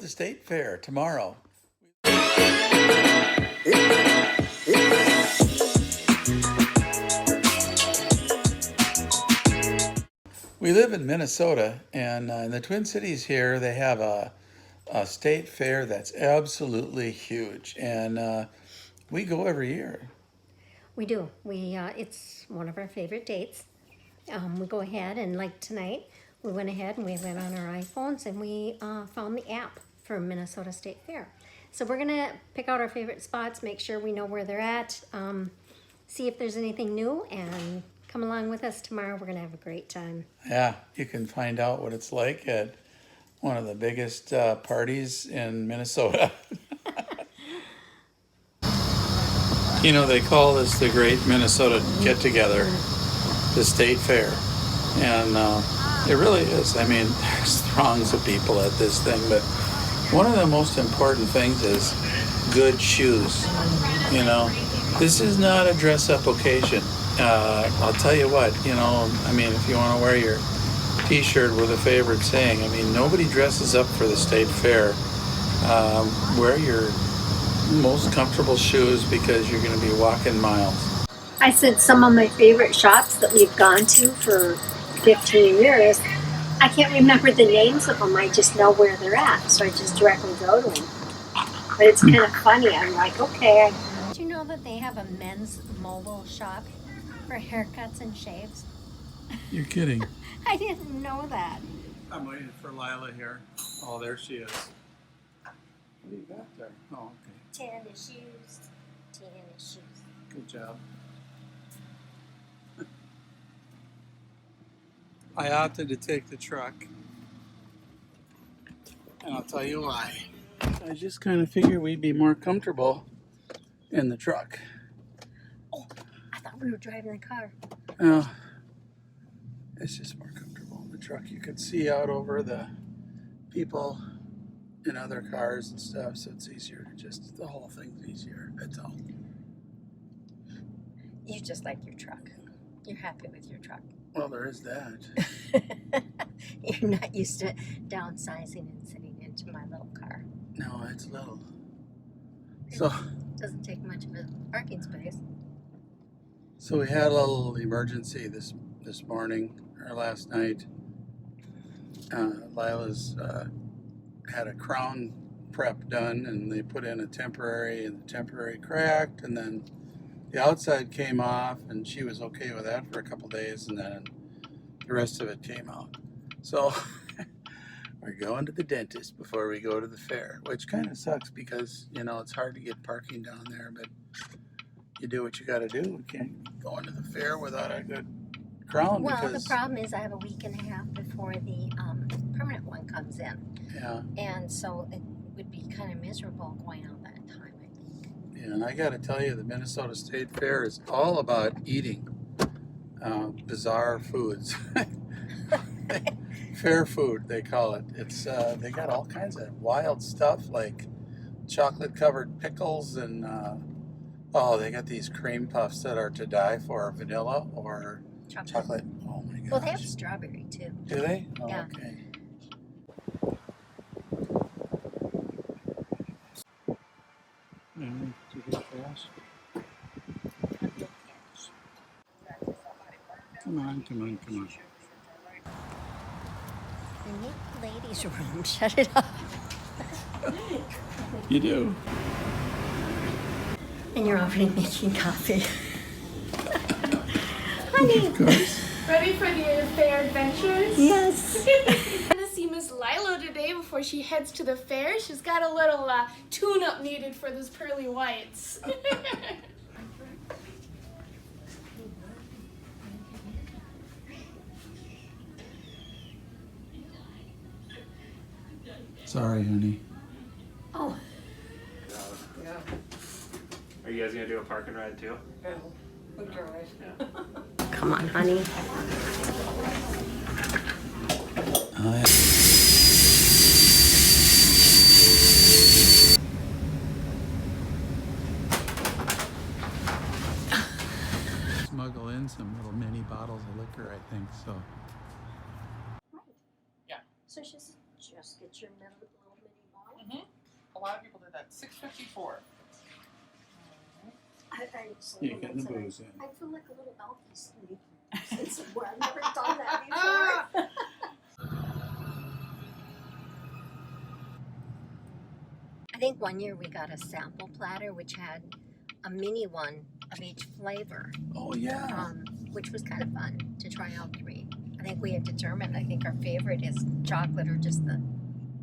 State Fair tomorrow. We live in Minnesota, and in the Twin Cities here, they have a state fair that's absolutely huge, and we go every year. We do. It's one of our favorite dates. We go ahead and like tonight, we went ahead and we went on our iPhones and we found the app for Minnesota State Fair. So we're gonna pick out our favorite spots, make sure we know where they're at, see if there's anything new, and come along with us tomorrow. We're gonna have a great time. Yeah, you can find out what it's like at one of the biggest parties in Minnesota. You know, they call this the Great Minnesota Get Together, the State Fair. And it really is. I mean, there's throngs of people at this thing, but one of the most important things is good shoes. You know, this is not a dress-up occasion. I'll tell you what, you know, I mean, if you want to wear your t-shirt with a favorite saying, I mean, nobody dresses up for the State Fair. Wear your most comfortable shoes because you're going to be walking miles. I said some of my favorite shops that we've gone to for 15 years. I can't remember the names of them. I just know where they're at, so I just directly go to them. But it's kind of funny. I'm like, okay. Did you know that they have a men's mobile shop for haircuts and shaves? You're kidding. I didn't know that. I'm waiting for Lila here. Oh, there she is. What do you got there? Oh, okay. Tennis shoes. Tennis shoes. Good job. I opted to take the truck. And I'll tell you why. I just kind of figured we'd be more comfortable in the truck. Oh, I thought we were driving the car. Oh, it's just more comfortable in the truck. You could see out over the people in other cars and stuff, so it's easier to just, the whole thing's easier, that's all. You just like your truck. You're happy with your truck. Well, there is that. You're not used to downsizing and sitting into my little car. No, it's little. So Doesn't take much of a parking space. So we had a little emergency this morning or last night. Lila's had a crown prep done, and they put in a temporary, and the temporary cracked, and then the outside came off, and she was okay with that for a couple days, and then the rest of it came out. So we're going to the dentist before we go to the fair, which kind of sucks because, you know, it's hard to get parking down there, but you do what you got to do. We can't go into the fair without a good crown. Well, because, the problem is I have a week and a half before the permanent one comes in. Yeah. And so it would be kind of miserable going out that time, I think. Yeah, and I got to tell you, the Minnesota State Fair is all about eating bizarre foods. Fair food, they call it. It's they got all kinds of wild stuff like chocolate-covered pickles and oh, they got these cream puffs that are to die for, vanilla or chocolate. Oh my gosh. Well, they have strawberry too. Do they? Oh, yeah. Okay. Did you get cash? Come on. The new ladies' room. Shut it up. You do. And you're already making coffee. Honey. Of course. Ready for the fair adventures? Yes. I'm gonna see Miss Lila today before she heads to the fair. She's got a little tune-up needed for those pearly whites. Sorry, honey. Oh. Are you guys gonna do a park and ride too? Come on, honey. Oh, yeah. Smuggle in some little mini bottles of liquor, I think, so. So just get your little mini bottle. A lot of people did that. 654. You get the booze in. I feel like a little elky sweet. Since I've never done that before. I think one year we got a sample platter which had a mini one of each flavor, Oh yeah. which was kind of fun to try all three. I think we had determined, I think our favorite is chocolate or just the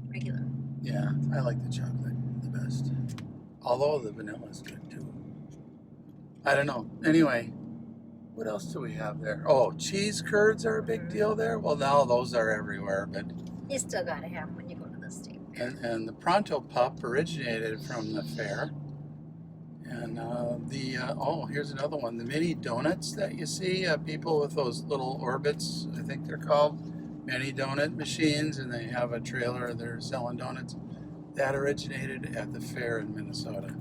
regular. Yeah, I like the chocolate the best. Although the vanilla is good too. I don't know. Anyway, what else do we have there? Oh, cheese curds are a big deal there. Well, now those are everywhere, but You still gotta have them when you go to the state fair. and the Pronto Pup originated from the fair. And here's another one. The mini donuts that you see, people with those little orbits, I think they're called, mini donut machines, and they have a trailer, they're selling donuts. That originated at the fair in Minnesota.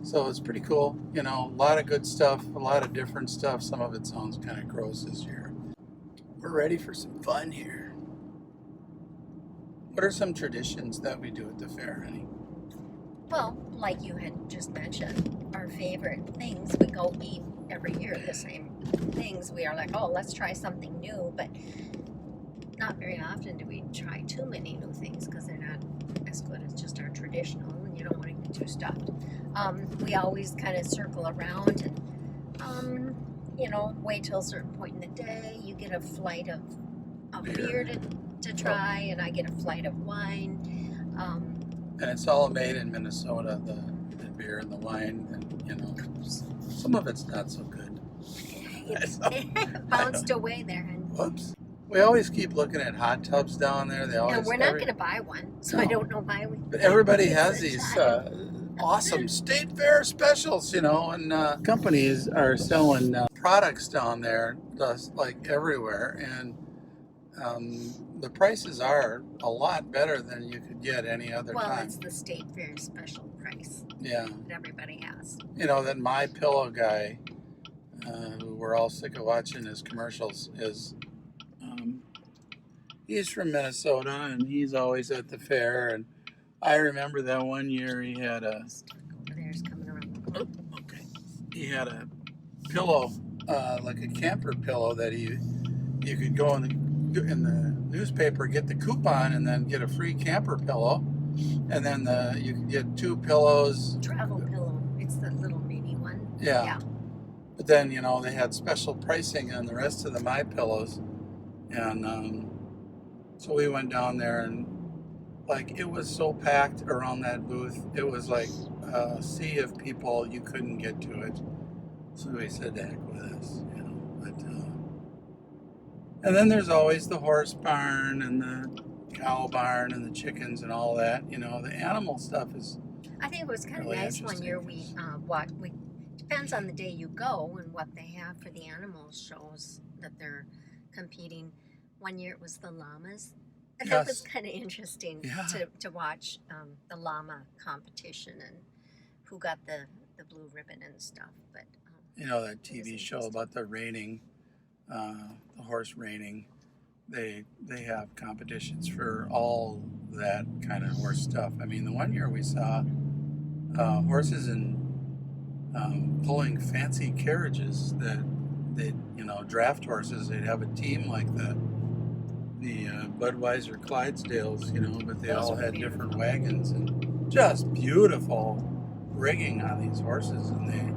So it's pretty cool. You know, a lot of good stuff, a lot of different stuff. Some of it sounds kind of gross this year. We're ready for some fun here. What are some traditions that we do at the fair, Annie? Well, like you had just mentioned, our favorite things, we go eat every year the same things. We are like, oh, let's try something new, but not very often do we try too many new things because they're not as good as just our traditional, and you don't want to get too stuffed. We always kind of circle around and, wait till a certain point in the day. You get a flight of beer to try, and I get a flight of wine. And it's all made in Minnesota, the beer and the wine, and some of it's not so good. It's bounced away there. And Whoops. We always keep looking at hot tubs down there. They always. no, we're not going to buy one, so I No. don't know why we. But everybody has these awesome state fair specials, and companies are selling products down there, just like everywhere, and the prices are a lot better than you could get any other Well, time. it's the state fair special price Yeah. that everybody has. That My Pillow guy, who we're all sick of watching his commercials, is he's from Minnesota, and he's always at the fair. And I remember that one year he had a Over there's coming around. he had a pillow, like a camper pillow that you could go in the newspaper, get the coupon, and then get a free camper pillow, and then you could get 2 pillows. Travel pillow. It's the little mini one. Yeah. But then, they had special pricing on the rest of the My Pillows. And so we went down there, and it was so packed around that booth. It was like a sea of people. You couldn't get to it. So we said, heck with us, But, and then there's always the horse barn and the cow barn and the chickens and all that. The animal stuff is. I think it was kind of Really nice one year. interesting. We depends on the day you go and what they have for the animal shows that they're competing. One year it was the llamas. And that was Yes. kind of interesting Yeah. to watch the llama competition and who got the blue ribbon and stuff. But That TV show about the reining, the horse reining. They have competitions for all that kind of horse stuff. I mean, the one year we saw horses and pulling fancy carriages that draft horses. They'd have a team like the Budweiser Clydesdales, but they Those all were had beautiful. different wagons and just beautiful rigging on these horses, and they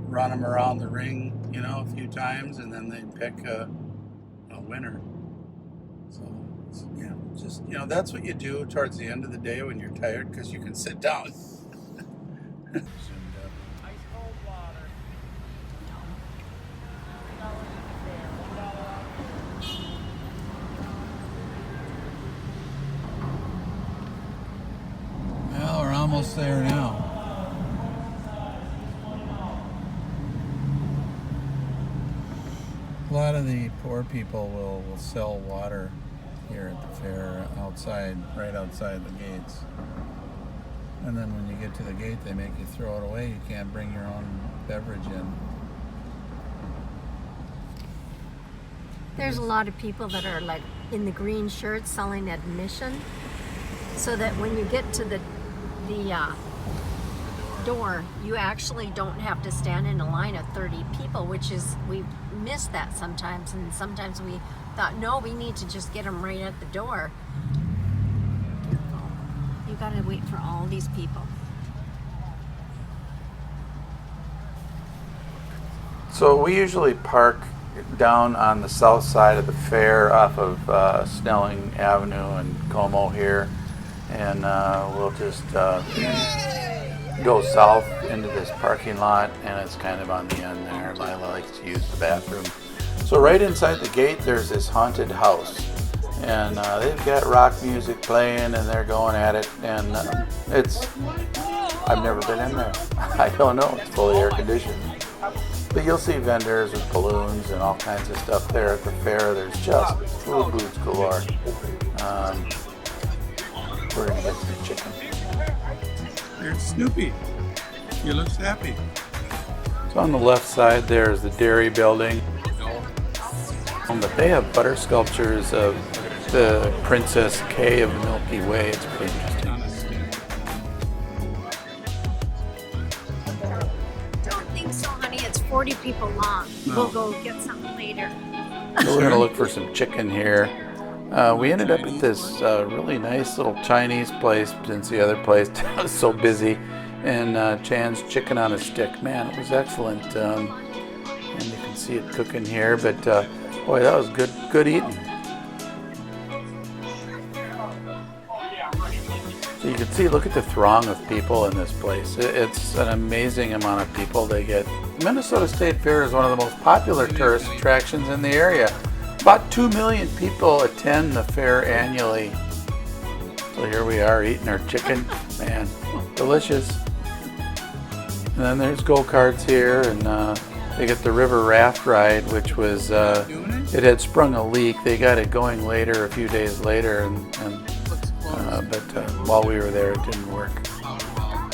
run them around the ring, a few times, and then they pick a winner. So, just, that's what you do towards the end of the day when you're tired, because you can sit down. Ice cold water. Well, we're almost there now. A lot of the poor people will sell water here at the fair right outside the gates. And then when you get to the gate, they make you throw it away. You can't bring your own beverage in. there's a lot of people that are in the green shirts selling admission, so that when you get to the the door, you actually don't have to stand in a line of 30 people, which is, we miss that sometimes, and sometimes we thought, no, we need to just get them right at the door. You gotta wait for all these people. So we usually park down on the south side of the fair off of Snelling Avenue and Como here, and we'll just go south into this parking lot, and it's kind of on the end there. Lila likes to use the bathroom. So right inside the gate there's this haunted house, and they've got rock music playing and they're going at it, and I've never been in there. I don't know, it's fully air conditioned. But you'll see vendors with balloons and all kinds of stuff there at the fair. There's just food booths galore. We're gonna get some chicken. There's Snoopy. He looks happy. So on the left side there is the dairy building. But they have butter sculptures of the Princess Kay of the Milky Way. It's pretty interesting. Don't think so, honey. It's 40 people long. We'll go get something later. So we're gonna look for some chicken here. We ended up at this really nice little Chinese place since the other place was so busy, and Chan's Chicken on a Stick. Man, it was excellent, and you can see it cooking here. But boy, that was good eating. So you can see, look at the throng of people in this place. It's an amazing amount of people they get. Minnesota State Fair is one of the most popular tourist attractions in the area. About 2 million people attend the fair annually. So here we are eating our chicken. Man, delicious. And then there's go-karts here, and they get the river raft ride, which was, it had sprung a leak. They got it going later, a few days later, but while we were there, it didn't work.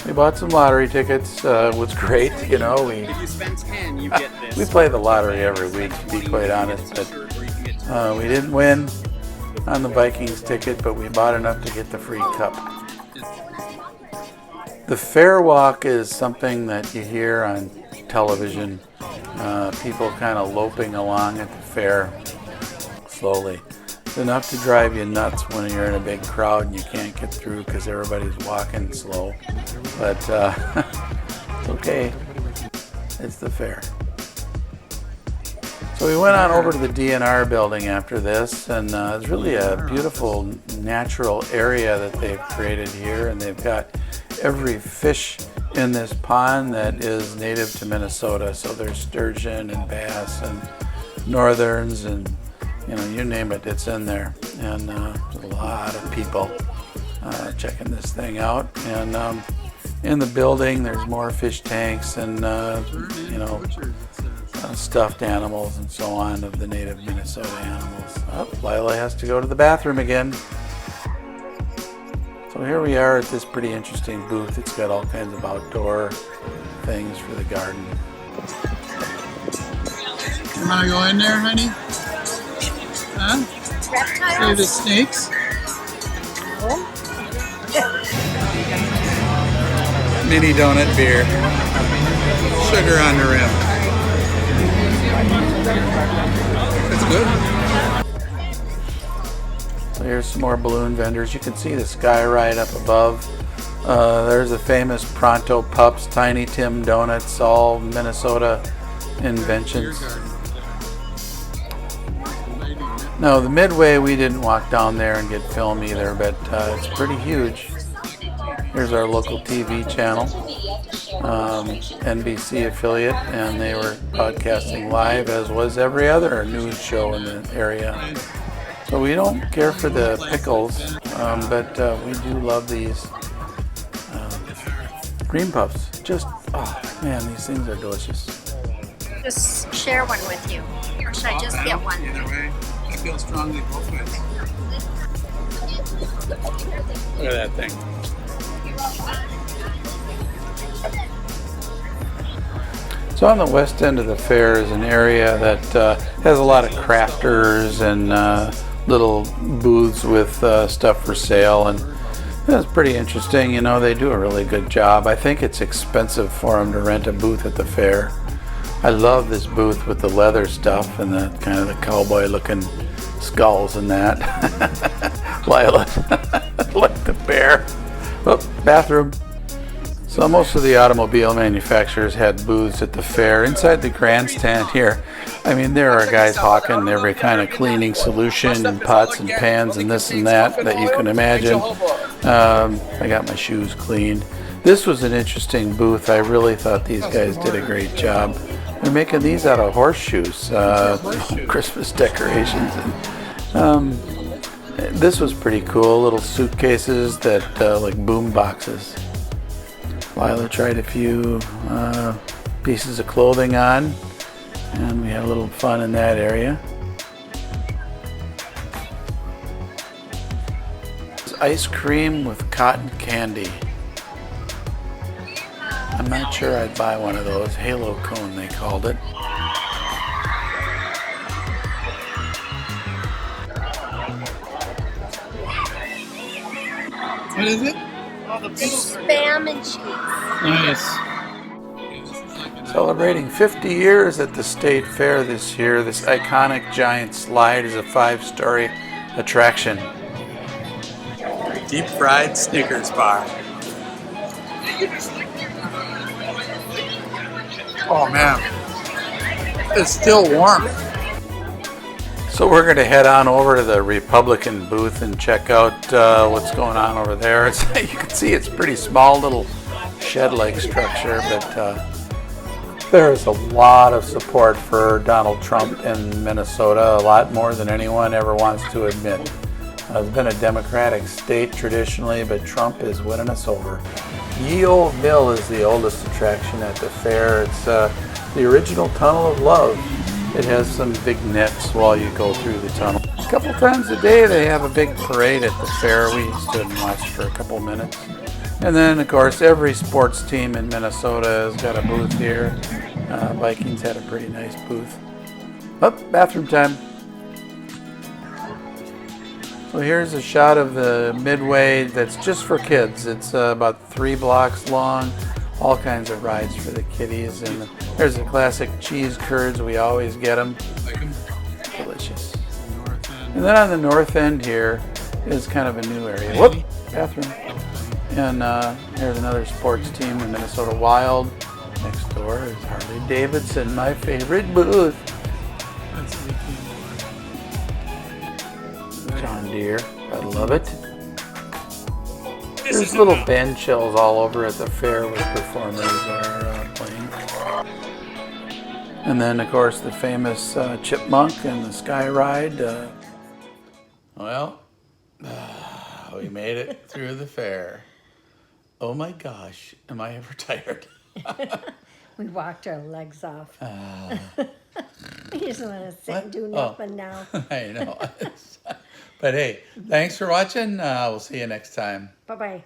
We bought some lottery tickets. It was great, you know. If you spend 10, you get this. We play the lottery every week, to be quite honest. But we didn't win on the Vikings ticket, but we bought enough to get the free cup. The fair walk is something that you hear on television. People kind of loping along at the fair slowly. It's enough to drive you nuts when you're in a big crowd and you can't get through because everybody's walking slow. But it's okay. It's the fair. So we went on over to the DNR building after this, and it's really a beautiful natural area that they've created here, and they've got every fish in this pond that is native to Minnesota. So there's sturgeon and bass and northerns and you name it, it's in there. And there's a lot of people checking this thing out. And in the building there's more fish tanks and stuffed animals and so on of the native Minnesota animals. Oh, Lila has to go to the bathroom again. So here we are at this pretty interesting booth. It's got all kinds of outdoor things for the garden. You want to go in there, honey? Huh? Play the snakes? Mini donut beer. Sugar on the rim. That's good. So here's some more balloon vendors. You can see the sky ride up above. There's the famous Pronto Pups, Tiny Tim Donuts, all Minnesota inventions. No, the Midway, we didn't walk down there and get film either, but it's pretty huge. Here's our local TV channel, NBC affiliate, and they were broadcasting live, as was every other news show in the area. So we don't care for the pickles, but we do love these cream puffs. Just, oh man, these things are delicious. Just share one with you. Or should I just get one? Either way, I feel strongly both ways. Look at that thing. So on the west end of the fair is an area that has a lot of crafters and little booths with stuff for sale, and That's pretty interesting. You know, they do a really good job. I think it's expensive for them to rent a booth at the fair. I love this booth with the leather stuff and the kind of the cowboy looking skulls and that. Lila, like the bear. Oh, bathroom. So most of the automobile manufacturers had booths at the fair. Inside the grandstand here, I mean, there are guys hawking every kind of cleaning solution and pots and pans and this and that you can imagine. I got my shoes cleaned. This was an interesting booth. I really thought these guys did a great job. They're making these out of horseshoes, Christmas decorations. And, this was pretty cool. Little suitcases that like boom boxes. Lila tried a few pieces of clothing on, and we had a little fun in that area. It's ice cream with cotton candy. I'm not sure I'd buy one of those. Halo cone, they called it. What is it? Spam and cheese. Nice. Celebrating 50 years at the State Fair this year, this iconic giant slide is a 5-story attraction. Deep fried Snickers bar. Oh man, it's still warm. So we're going to head on over to the Republican booth and check out what's going on over there. You can see it's a pretty small little shed-like structure, but there's a lot of support for Donald Trump in Minnesota, a lot more than anyone ever wants to admit. It's been a Democratic state traditionally, but Trump is winning us over. Ye Old Mill is the oldest attraction at the fair. It's the original Tunnel of Love. It has some vignettes while you go through the tunnel. A couple times a day they have a big parade at the fair. We stood and watched for a couple minutes. And then, of course, every sports team in Minnesota has got a booth here. Vikings had a pretty nice booth. Oh, bathroom time. So here's a shot of the Midway that's just for kids. It's about 3 blocks long. All kinds of rides for the kiddies. And there's the classic cheese curds. We always get them. Delicious. And then on the north end here is kind of a new area. Whoop, bathroom. And here's another sports team, the Minnesota Wild. Next door is Harley Davidson, my favorite booth. John Deere, I love it. There's little band shells all over at the fair where performers are playing. And then, of course, the famous Chipmunk and the Sky Ride. We made it through the fair. Oh my gosh, am I ever tired? We walked our legs off. We just want to sit and do nothing now. I know. But hey, thanks for watching. We'll see you next time. Bye-bye.